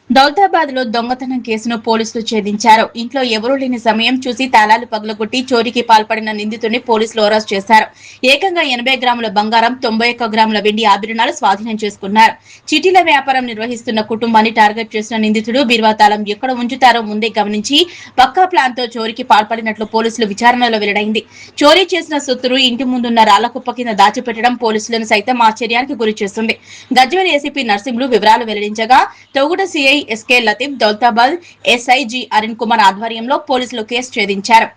దౌలతాబాద్ లో దొంగతనం కేసును పోలీసులు ఛేదించారు. ఇంట్లో ఎవరూ లేని సమయం చూసి తాళాలు పగలగొట్టి చోరీకి పాల్పడిన నిందితుడిని పోలీసులు అరెస్ట్ చేశారు. ఏకంగా 80 గ్రాముల బంగారం, 91 గ్రాముల వెండి ఆభరణాలు స్వాధీనం చేసుకున్నారు. చిటీల వ్యాపారం నిర్వహిస్తున్న కుటుంబాన్ని టార్గెట్ చేసిన నిందితుడు బీరువా తాళం ఎక్కడ ఉంచుతారో ముందే గమనించి పక్కా ప్లాన్ తో చోరీకి పాల్పడినట్లు పోలీసులు విచారణలో వెల్లడైంది. చోరీ చేసిన సొత్తును ఇంటి ముందున్న రాళ్లకుప్ప కింద దాచిపెట్టడం పోలీసులను సైతం ఆశ్చర్యానికి గురి చేస్తుంది. గజ్వేల్ ఏసీపీ నర్సింహులు వివరాలు వెల్లడించగా Toguta CI SK Latif, Daulatabad SI G Arun Kumar ఆధ్వర్యంలో పోలీసులు కేసు ఛేదించారు.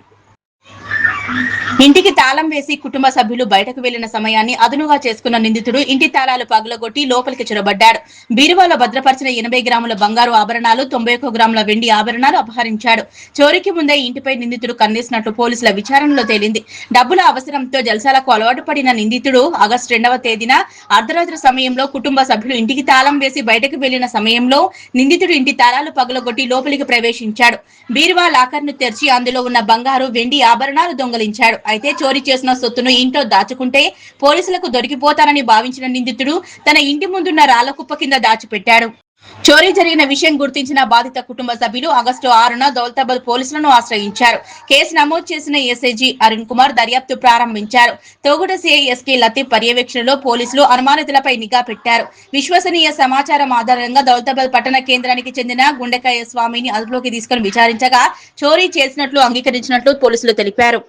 ఇంటికి తాళం వేసి కుటుంబ సభ్యులు బయటకు వెళ్లిన సమయాన్ని అదునుగా చేసుకున్న నిందితుడు ఇంటి తాళాలు పగలగొట్టి లోపలికి చొరబడ్డాడు. బీరువాలో భద్రపరిచిన 80 గ్రాముల బంగారు ఆభరణాలు, 91 గ్రాముల వెండి ఆభరణాలు అపహరించాడు. చోరీకి ముందే ఇంటిపై నిందితుడు కన్నేసినట్లు పోలీసుల విచారణలో తేలింది. డబ్బుల అవసరంతో జల్సాలకు అలవాటు పడిన నిందితుడు ఆగస్టు 2వ తేదీన అర్ధరాత్రి సమయంలో కుటుంబ సభ్యులు ఇంటికి తాళం వేసి బయటకు వెళ్లిన సమయంలో నిందితుడు ఇంటి తాళాలు పగలగొట్టి లోపలికి ప్రవేశించాడు. బీరువా లాకర్ ను తెరిచి అందులో ఉన్న బంగారు, వెండి ఆభరణాలు దొంగలించాడు. అయితే చోరీ చేసిన సొత్తును ఇంట్లో దాచుకుంటే పోలీసులకు దొరికిపోతారని భావించిన నిందితుడు తన ఇంటి ముందున్న రాళ్లకుప్ప కింద దాచిపెట్టాడు. చోరీ జరిగిన విషయం గుర్తించిన బాధిత కుటుంబ సభ్యులు ఆగస్టు 6న దౌలతాబాద్ పోలీసులను ఆశ్రయించారు. కేసు నమోదు చేసిన ఎస్ఐజీ అరుణ్ కుమార్ దర్యాప్తు ప్రారంభించారు. తొగుట సీఐ ఎస్కే లతీఫ్ పర్యవేక్షణలో పోలీసులు అనుమానితులపై నిఘా పెట్టారు. విశ్వసనీయ సమాచారం ఆధారంగా దౌలతాబాద్ పట్టణ కేంద్రానికి చెందిన గుండెకాయ స్వామిని అదుపులోకి తీసుకుని విచారించగా చోరీ చేసినట్లు అంగీకరించినట్లు పోలీసులు తెలిపారు.